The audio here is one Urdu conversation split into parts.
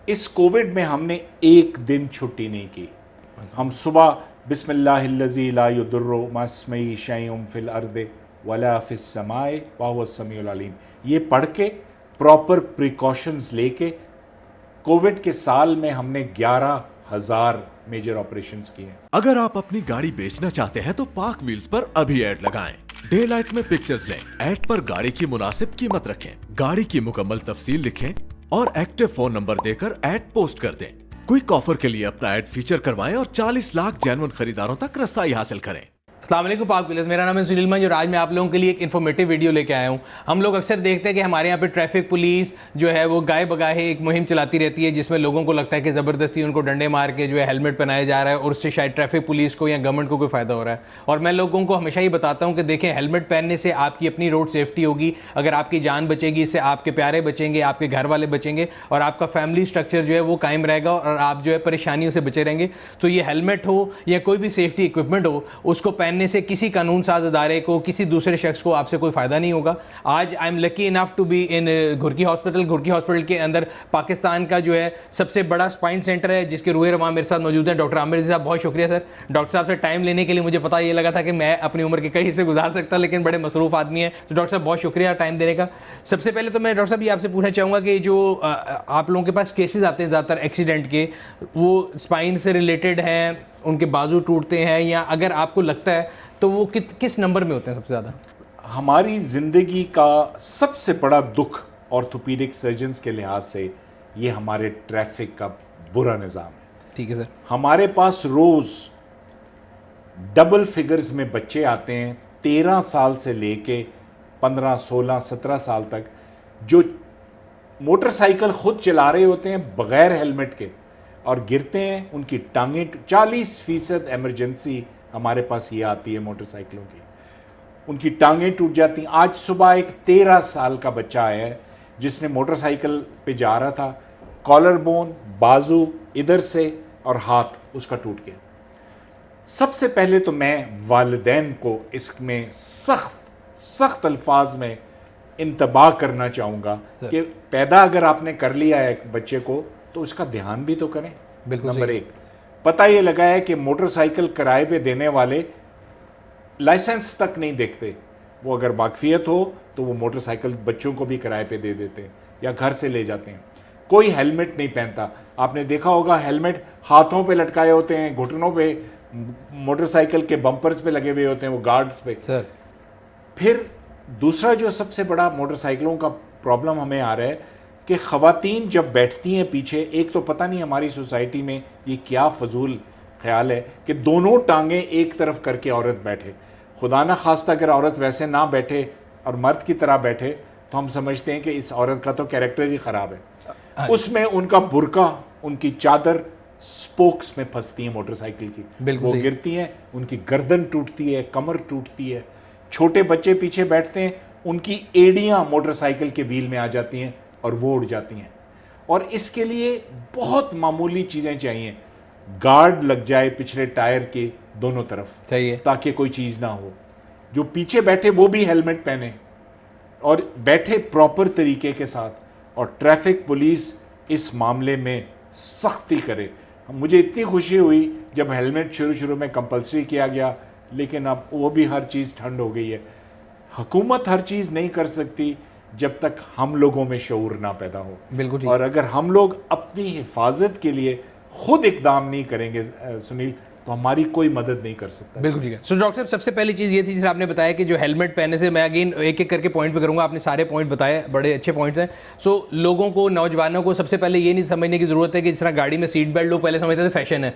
اس کووڈ میں ہم نے ایک دن چھٹی نہیں کی. ہم صبح بسم اللہ الذی لا یضر مع اسمہ شیء فی الارض ولا فی السماء وہو السمیع العلیم یہ پڑھ کے پراپر پریکاشنز لے کے کووڈ کے سال میں ہم نے 11,000 میجر آپریشنز کیے ہیں. اگر آپ اپنی گاڑی بیچنا چاہتے ہیں تو پاک ویلز پر ابھی ایڈ لگائیں. ڈے لائٹ میں پکچرز لیں, ایڈ پر گاڑی کی مناسب قیمت رکھیں, گاڑی کی مکمل تفصیل لکھیں اور ایکٹیو فون نمبر دے کر ایڈ پوسٹ کر دیں. کوئک آفر کے لیے اپنا ایڈ فیچر کروائیں اور 40 لاکھ جینون خریداروں تک رسائی حاصل کریں. السلام علیکم پاک ویلرز، میرا نام ہے سنیل منج اور آج میں آپ لوگوں کے لیے ایک انفارمیٹیو ویڈیو لے کے آیا ہوں. ہم لوگ اکثر دیکھتے ہیں کہ ہمارے یہاں پہ ٹریفک پولیس جو ہے وہ گائے بگاہے ایک مہم چلاتی رہتی ہے جس میں لوگوں کو لگتا ہے کہ زبردستی ان کو ڈنڈے مار کے جو ہے ہیلمٹ پہنایا جا رہا ہے اور اس سے شاید ٹریفک پولیس کو یا گورنمنٹ کو کوئی فائدہ ہو رہا ہے. اور میں لوگوں کو ہمیشہ یہ بتاتا ہوں کہ دیکھیں ہیلمٹ پہننے سے آپ کی اپنی روڈ سیفٹی ہوگی. اگر آپ کی جان بچے گی اس سے آپ کے پیارے بچیں گے, آپ کے گھر والے بچیں گے اور آپ کا فیملی سٹرکچر جو ہے وہ قائم رہے گا اور آپ جو ہے پریشانیوں سے بچے رہیں گے. تو یہ ہیلمٹ ہو یا کوئی بھی سیفٹی اکوپمنٹ ہو, اس کو پہننے سے کسی قانون ساز ادارے کو, کسی دوسرے شخص کو آپ سے کوئی فائدہ نہیں ہوگا. آج I am lucky enough to be in Ghurki hospital. Ghurki hospital کے اندر پاکستان کا جو ہے سب سے بڑا اسپائن سینٹر ہے جس کے روح رواں میرے ساتھ موجود ہیں ڈاکٹر عامر رضی صاحب. بہت شکریہ سر ڈاکٹر صاحب سے ٹائم لینے کے لیے. مجھے پتا یہ لگا تھا کہ میں اپنی عمر کے کئی حصے گزار سکتا لیکن بڑے مصروف آدمی ہیں, تو ڈاکٹر صاحب بہت شکریہ ٹائم دینے کا. سب سے پہلے تو میں ڈاکٹر صاحب یہ آپ سے پوچھنا چاہوں گا کہ جو آپ لوگوں کے پاس کیسز آتے ہیں زیادہ تر ایکسیڈنٹ کے, وہ اسپائن سے ریلیٹڈ ہیں, ان کے بازو ٹوٹتے ہیں, یا اگر آپ کو لگتا ہے تو وہ کس نمبر میں ہوتے ہیں سب سے زیادہ؟ ہماری زندگی کا سب سے بڑا دکھ آرتھوپیڈک سرجنز کے لحاظ سے یہ ہمارے ٹریفک کا برا نظام ہے. ٹھیک ہے سر. ہمارے پاس روز ڈبل فگرز میں بچے آتے ہیں 13 سال سے لے کے 15, 16, 17 سال تک, جو موٹر سائیکل خود چلا رہے ہوتے ہیں بغیر ہیلمٹ کے اور گرتے ہیں. ان کی ٹانگیں 40% ایمرجنسی ہمارے پاس یہ آتی ہے موٹر سائیکلوں کی, ان کی ٹانگیں ٹوٹ جاتی ہیں. آج صبح ایک 13 سال کا بچہ آیا ہے جس نے موٹر سائیکل پہ جا رہا تھا, کالر بون, بازو ادھر سے اور ہاتھ اس کا ٹوٹ گیا. سب سے پہلے تو میں والدین کو اس میں سخت الفاظ میں انتباہ کرنا چاہوں گا کہ پیدا اگر آپ نے کر لیا ہے بچے کو تو اس کا دھیان بھی تو کریں. نمبر 1, پتہ یہ لگا ہے کہ موٹر سائیکل کرائے پہ دینے والے لائسنس تک نہیں دیکھتے. وہ اگر واقفیت ہو تو وہ موٹر سائیکل بچوں کو بھی کرائے پہ دے دیتے ہیں یا گھر سے لے جاتے ہیں. کوئی ہیلمٹ نہیں پہنتا. آپ نے دیکھا ہوگا ہیلمٹ ہاتھوں پہ لٹکائے ہوتے ہیں, گھٹنوں پہ, موٹر سائیکل کے بمپرز پہ لگے ہوئے ہوتے ہیں, وہ گارڈز پہ. پھر دوسرا جو سب سے بڑا موٹر سائیکلوں کا پرابلم ہمیں آ رہا ہے کہ خواتین جب بیٹھتی ہیں پیچھے, ایک تو پتہ نہیں ہماری سوسائٹی میں یہ کیا فضول خیال ہے کہ دونوں ٹانگیں ایک طرف کر کے عورت بیٹھے. خدا نہ خواستہ اگر عورت ویسے نہ بیٹھے اور مرد کی طرح بیٹھے تو ہم سمجھتے ہیں کہ اس عورت کا تو کیریکٹر ہی خراب ہے. اس میں ان کا برقع, ان کی چادر سپوکس میں پھنستی ہیں موٹر سائیکل کی, وہ گرتی ہیں, ان کی گردن ٹوٹتی ہے, کمر ٹوٹتی ہے. چھوٹے بچے پیچھے بیٹھتے ہیں, ان کی ایڑیاں موٹر سائیکل کے ویل میں آ جاتی ہیں اور وہ اڑ جاتی ہیں. اور اس کے لیے بہت معمولی چیزیں چاہیے. گارڈ لگ جائے پچھلے ٹائر کے دونوں طرف, صحیح ہے, تاکہ کوئی چیز نہ ہو. جو پیچھے بیٹھے وہ بھی ہیلمٹ پہنے اور بیٹھے پراپر طریقے کے ساتھ, اور ٹریفک پولیس اس معاملے میں سختی کرے. مجھے اتنی خوشی ہوئی جب ہیلمٹ شروع میں کمپلسری کیا گیا, لیکن اب وہ بھی ہر چیز ٹھنڈ ہو گئی ہے. حکومت ہر چیز نہیں کر سکتی جب تک ہم لوگوں میں شعور نہ پیدا ہو. بالکل. اور اگر ہم لوگ اپنی حفاظت کے لیے خود اقدام نہیں کریں گے سنیل, تو ہماری کوئی مدد نہیں کر سکتا. بالکل ٹھیک ہے. سو ڈاکٹر صاحب سب سے پہلی چیز یہ تھی جس آپ نے بتایا کہ جو ہیلمٹ پہننے سے, میں اگین ایک ایک کر کے پوائنٹ پہ کروں گا, آپ نے سارے پوائنٹ بتائے, بڑے اچھے پوائنٹس ہیں. سو لوگوں کو, نوجوانوں کو سب سے پہلے یہ نہیں سمجھنے کی ضرورت ہے کہ جس طرح گاڑی میں سیٹ بیلٹ لوگ پہلے سمجھتے تھے فیشن ہے,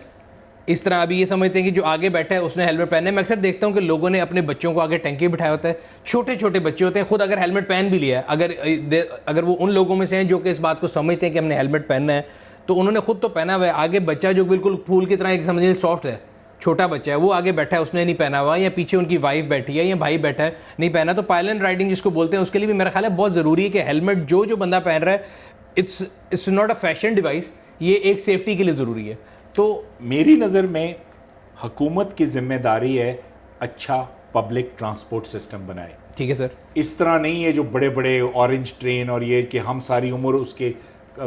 اس طرح ابھی یہ سمجھتے ہیں کہ جو آگے بیٹھا ہے اس نے ہیلمٹ پہننا ہے. میں اکثر دیکھتا ہوں کہ لوگوں نے اپنے بچوں کو آگے ٹینکی بٹھایا ہوتا ہے, چھوٹے چھوٹے بچے ہوتے ہیں, خود اگر ہیلمٹ پہن بھی لیا ہے, اگر وہ ان لوگوں میں سے ہیں جو کہ اس بات کو سمجھتے ہیں کہ ہم نے ہیلمٹ پہننا ہے, تو انہوں نے خود تو پہنا ہوا ہے. آگے بچہ جو بالکل پھول کی طرح ایک سمجھیں سافٹ ہے, چھوٹا بچہ ہے, وہ آگے بیٹھا ہے, اس نے نہیں پہنا ہوا, یا پیچھے ان کی وائف بیٹھی ہے یا بھائی بیٹھا ہے نہیں پہنا. تو پائلن رائڈنگ جس کو بولتے ہیں اس کے لیے بھی میرا خیال ہے بہت ضروری ہے کہ ہیلمٹ جو بندہ پہن رہا ہے, it's not a fashion device, یہ ایک سیفٹی کے لیے ضروری ہے. تو میری نظر میں حکومت کی ذمہ داری ہے اچھا پبلک ٹرانسپورٹ سسٹم بنائے. ٹھیک ہے سر. اس طرح نہیں ہے جو بڑے بڑے اورنج ٹرین اور یہ کہ ہم ساری عمر اس کے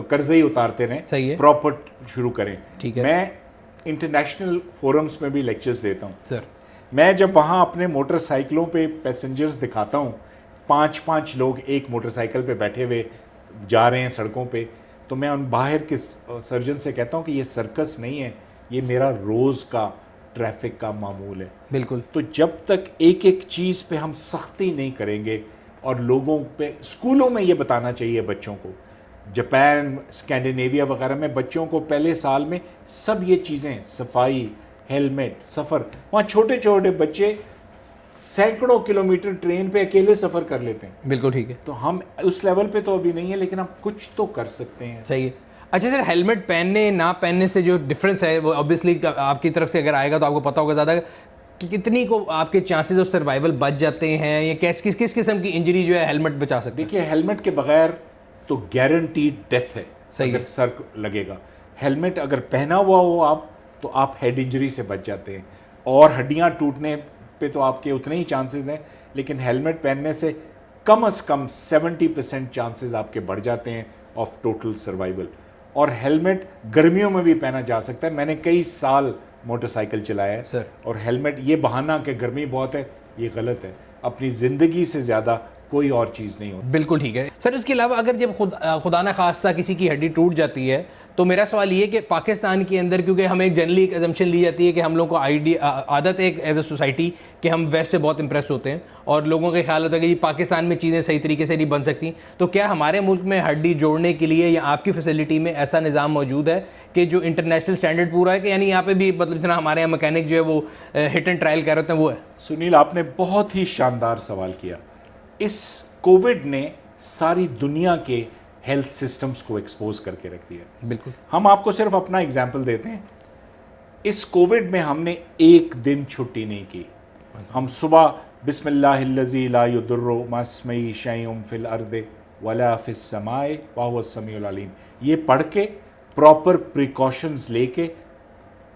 قرضے ہی اتارتے صحیح رہیں, ہے. پراپر شروع کریں. ٹھیک ہے. میں انٹرنیشنل فورمز میں بھی لیکچرز دیتا ہوں سر. میں جب وہاں اپنے موٹر سائیکلوں پہ پیسنجرز دکھاتا ہوں, 5 لوگ ایک موٹر سائیکل پہ بیٹھے ہوئے جا رہے ہیں سڑکوں پہ, تو میں ان باہر کے سرجن سے کہتا ہوں کہ یہ سرکس نہیں ہے, یہ میرا روز کا ٹریفک کا معمول ہے. بالکل. تو جب تک ایک ایک چیز پہ ہم سختی نہیں کریں گے, اور لوگوں پہ اسکولوں میں یہ بتانا چاہیے بچوں کو, جاپان اسکینڈینیویا وغیرہ میں بچوں کو پہلے سال میں سب یہ چیزیں, صفائی, ہیلمٹ, سفر, وہاں چھوٹے چھوٹے بچے سینکڑوں کلومیٹر ٹرین پہ اکیلے سفر کر لیتے ہیں. بالکل ٹھیک ہے. تو ہم اس لیول پہ تو ابھی نہیں ہے, لیکن ہم کچھ تو کر سکتے ہیں. صحیح ہے. اچھا سر, ہیلمٹ پہننے نہ پہننے سے جو ڈفرینس ہے وہ اوبیسلی آپ کی طرف سے اگر آئے گا تو آپ کو پتہ ہوگا زیادہ کہ کتنی کو آپ کے چانسز آف سروائیول بچ جاتے ہیں, یا کس قسم کی انجری جو ہے ہیلمٹ بچا سکتے ہیں. دیکھیے ہیلمٹ کے بغیر تو گارنٹیڈ ڈیتھ ہے. صحیح ہے. اگر سر لگے گا, ہیلمٹ اگر پہنا ہوا ہو آپ تو آپ ہیڈ انجری سے بچ جاتے ہیں, اور ہڈیاں ٹوٹنے پہ تو آپ کے اتنے ہی چانسز ہیں, لیکن ہیلمٹ پہننے سے کم از کم 70% چانسز آپ کے بڑھ جاتے ہیں آف ٹوٹل سروائیول. اور ہیلمٹ گرمیوں میں بھی پہنا جا سکتا ہے. میں نے کئی سال موٹر سائیکل چلایا ہے سر. اور ہیلمٹ, یہ بہانہ کہ گرمی بہت ہے, یہ غلط ہے. اپنی زندگی سے زیادہ کوئی اور چیز نہیں ہوتی. بالکل ٹھیک ہے سر. اس کے علاوہ اگر جب خدا نہ خواستہ کسی کی ہڈی ٹوٹ جاتی ہے تو میرا سوال یہ کہ پاکستان کے اندر, کیونکہ ہمیں جنرلی ایک ایزمپشن لی جاتی ہے کہ ہم لوگوں کو عادت ہے ایک ایز اے سوسائٹی کہ ہم ویسٹ سے بہت امپریس ہوتے ہیں, اور لوگوں کا خیال ہوتا ہے کہ پاکستان میں چیزیں صحیح طریقے سے نہیں بن سکتی. تو کیا ہمارے ملک میں ہڈی جوڑنے کے لیے یا آپ کی فیسلٹی میں ایسا نظام موجود ہے کہ جو انٹرنیشنل اسٹینڈرڈ پورا ہے, کہ یعنی یہاں پہ بھی مطلب جس طرح ہمارے یہاں مکینک جو ہے وہ ہٹ اینڈ ٹرائل کر رہے ہیں وہ ہے؟ سنیل, آپ نے بہت ہی شاندار سوال کیا. اس کووڈ نے ساری دنیا کے ہیلتھ سسٹمز کو ایکسپوز کر کے رکھ دیا. بالکل. ہم آپ کو صرف اپنا اگزامپل دیتے ہیں. اس کووڈ میں ہم نے ایک دن چھٹی نہیں کی. ہم صبح بسم اللہ الذی لا یضر مع اسمہ شیء فی الارض ولا فی السماء وہو السمیع العلیم یہ پڑھ کے, پراپر پریکاشنز لے کے,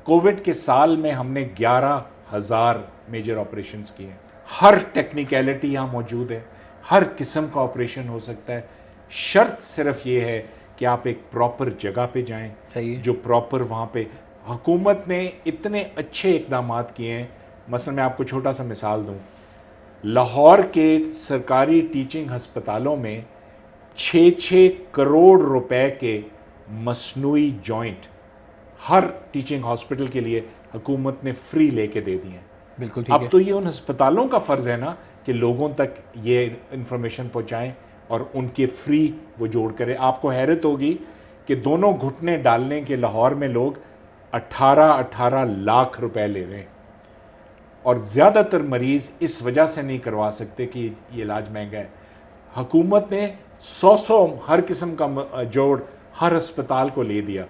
کووڈ کے سال میں ہم نے 11,000 میجر آپریشنز کیے ہیں. ہر ٹیکنیکلٹی یہاں موجود ہے, ہر قسم کا آپریشن ہو سکتا ہے. شرط صرف یہ ہے کہ آپ ایک پراپر جگہ پہ جائیں, جو پراپر وہاں پہ حکومت نے اتنے اچھے اقدامات کیے ہیں. مثلا میں آپ کو چھوٹا سا مثال دوں, لاہور کے سرکاری ٹیچنگ ہسپتالوں میں 6 کروڑ روپے کے مصنوعی جوائنٹ ہر ٹیچنگ ہاسپٹل کے لیے حکومت نے فری لے کے دے دیے ہیں. بالکل ٹھیک ہے. اب تو یہ ان ہسپتالوں کا فرض ہے نا کہ لوگوں تک یہ انفارمیشن پہنچائیں اور ان کے فری وہ جوڑ کریں. آپ کو حیرت ہوگی کہ دونوں گھٹنے ڈالنے کے لاہور میں لوگ 18 لاکھ روپے لے رہے ہیں, اور زیادہ تر مریض اس وجہ سے نہیں کروا سکتے کہ یہ علاج مہنگا ہے. حکومت نے 100 ہر قسم کا جوڑ ہر ہسپتال کو لے دیا.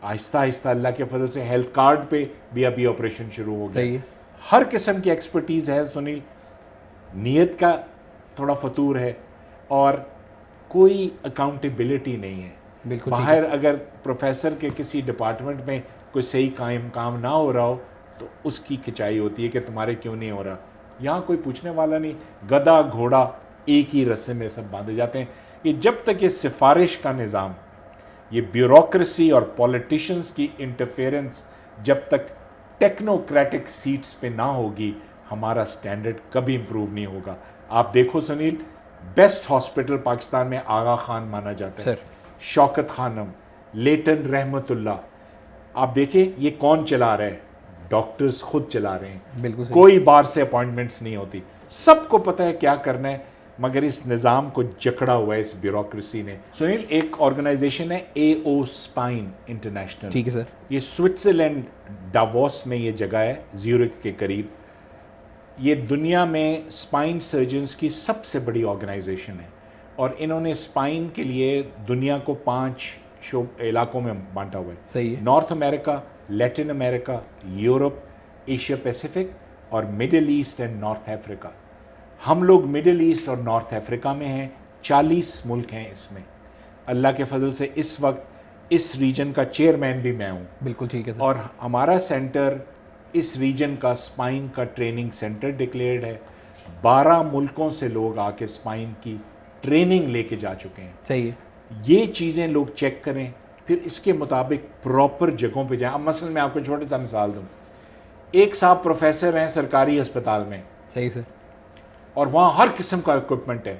آہستہ آہستہ اللہ کے فضل سے ہیلتھ کارڈ پہ بھی ابھی آپریشن شروع ہو گیا. ہر قسم کی ایکسپرٹیز ہے سنیل. نیت کا تھوڑا فطور ہے اور کوئی اکاؤنٹیبلٹی نہیں ہے. باہر اگر پروفیسر کے کسی ڈپارٹمنٹ میں کوئی صحیح کام نہ ہو رہا ہو تو اس کی کھچائی ہوتی ہے کہ تمہارے کیوں نہیں ہو رہا. یہاں کوئی پوچھنے والا نہیں, گدھا گھوڑا ایک ہی رسے میں سب باندھے جاتے ہیں. یہ جب تک یہ سفارش کا نظام, یہ بیوروکریسی اور پولیٹیشنز کی انٹرفیئرنس جب تک ٹیکنوکریٹک سیٹس پہ نہ ہوگی, ہمارا سٹینڈرڈ کبھی امپروو نہیں ہوگا. آپ دیکھو سنیل, بیسٹ ہاسپٹل پاکستان میں آغا خان مانا جاتا ہے, شوکت خانم, لیٹن رحمت اللہ. آپ دیکھیں یہ کون چلا رہا ہے, ڈاکٹرز خود چلا رہے ہیں. کوئی باہر سے اپوائنٹمنٹس نہیں ہوتی, سب کو پتہ ہے کیا کرنا ہے, مگر اس نظام کو جکڑا ہوا ہے اس بیوروکریسی نے. سنیل, ایک آرگنائزیشن ہے AO اسپائن انٹرنیشنل. ٹھیک ہے سر. یہ سوئٹزرلینڈ ڈاووس میں یہ جگہ ہے, زیورک کے قریب. یہ دنیا میں اسپائن سرجنز کی سب سے بڑی آرگنائزیشن ہے, اور انہوں نے اسپائن کے لیے دنیا کو 5 علاقوں میں بانٹا ہوا ہے. صحیح ہے. نارتھ امریکہ, لیٹن امریکہ, یورپ, ایشیا پیسیفک اور مڈل ایسٹ اینڈ نارتھ افریقہ. ہم لوگ مڈل ایسٹ اور نارتھ افریقہ میں ہیں. 40 ملک ہیں اس میں. اللہ کے فضل سے اس وقت اس ریجن کا چیئرمین بھی میں ہوں. بالکل ٹھیک ہے. اور ہمارا سینٹر اس ریجن کا اسپائن کا ٹریننگ سینٹر ڈکلیئرڈ ہے. 12 ملکوں سے لوگ آ کے اسپائن کی ٹریننگ لے کے جا چکے ہیں. صحیح ہے. یہ چیزیں لوگ چیک کریں, پھر اس کے مطابق پراپر جگہوں پہ جائیں. اب مثلا میں آپ کو چھوٹا سا مثال دوں, ایک صاحب پروفیسر ہیں سرکاری اسپتال میں, صحیح سر, اور وہاں ہر قسم کا اکوپمنٹ ہے,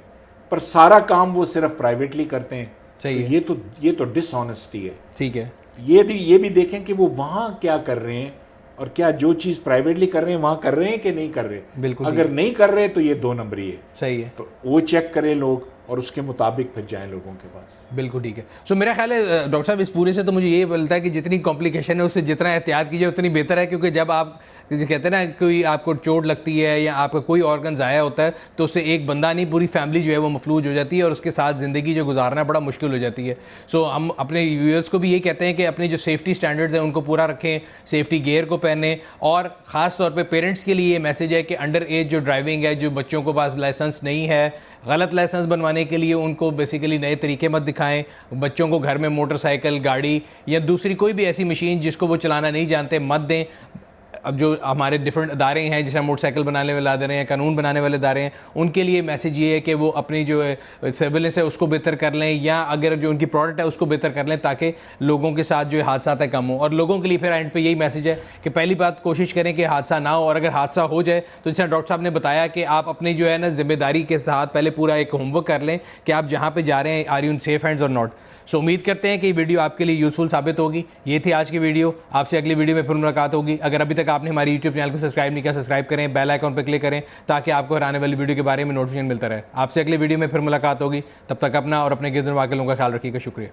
پر سارا کام وہ صرف پرائیویٹلی کرتے ہیں. صحیح ہے, یہ تو ڈس آنیسٹی ہے. ٹھیک ہے, یہ بھی دیکھیں کہ وہ وہاں کیا کر رہے ہیں, اور کیا جو چیز پرائیویٹلی کر رہے ہیں وہاں کر رہے ہیں کہ نہیں کر رہے. بالکل اگر نہیں کر رہے تو یہ 2 نمبری ہے. صحیح ہے, تو وہ چیک کریں لوگ, اور اس کے مطابق پھر جائیں لوگوں کے پاس. بالکل ٹھیک ہے. سو میرا خیال ہے ڈاکٹر صاحب اس پورے سے تو مجھے یہ بولتا ہے کہ جتنی کمپلیکیشن ہے اس سے جتنا احتیاط کیجیے اتنی بہتر ہے, کیونکہ جب آپ کہتے ہیں نا کوئی آپ کو چوٹ لگتی ہے یا آپ کا کوئی آرگن ضائع ہوتا ہے تو اس سے ایک بندہ نہیں پوری فیملی جو ہے وہ مفلوج ہو جاتی ہے, اور اس کے ساتھ زندگی جو گزارنا بڑا مشکل ہو جاتی ہے. سو ہم اپنے ویورز کو بھی یہ کہتے ہیں کہ اپنی جو سیفٹی سٹینڈرڈز ہیں ان کو پورا رکھیں, سیفٹی گیئر کو پہنیں, اور خاص طور پہ پیرنٹس کے لیے یہ میسیج ہے کہ انڈر ایج جو ڈرائیونگ ہے, جو بچوں کو پاس لائسنس نہیں ہے, غلط لائسنس بنوانے کے لیے ان کو بیسیکلی نئے طریقے مت دکھائیں. بچوں کو گھر میں موٹر سائیکل, گاڑی یا دوسری کوئی بھی ایسی مشین جس کو وہ چلانا نہیں جانتے مت دیں. اب جو ہمارے ڈفرینٹ ادارے ہیں جیسے موٹر سائیکل بنانے والے ادارے ہیں, قانون بنانے والے ادارے ہیں, ان کے لیے میسیج یہ ہے کہ وہ اپنی جو سرویلنس ہے اس کو بہتر کر لیں, یا اگر جو ان کی پروڈکٹ ہے اس کو بہتر کر لیں تاکہ لوگوں کے ساتھ جو حادثات ہے کم ہوں. اور لوگوں کے لیے پھر اینڈ پہ یہی میسیج ہے کہ پہلی بات کوشش کریں کہ حادثہ نہ ہو, اور اگر حادثہ ہو جائے تو جیسے ڈاکٹر صاحب نے بتایا کہ آپ اپنی جو ہے نا ذمہ داری کے ساتھ پہلے پورا ایک ہوم ورک کر لیں کہ آپ جہاں پہ جا رہے ہیں are you in safe hands اور ناٹ. سو امید کرتے ہیں کہ یہ ویڈیو آپ کے لیے یوزفل ثابت ہوگی. یہ تھی آج کی ویڈیو, آپ سے اگلی ویڈیو میں پھر ملاقات ہوگی. اگر ابھی تک آپ نے ہماری یوٹیوب چینل کو سبسکرائب نہیں کیا, سبسکرائب کریں, بیل آئیکن پہ کلک کریں تاکہ آپ کو آنے والی ویڈیو کے بارے میں نوٹیفیکیشن ملتا رہے. آپ سے اگلی ویڈیو میں پھر ملاقات ہوگی. تب تک اپنا اور اپنے گرد و نواح کے لوگوں کا خیال رکھیے گا. شکریہ.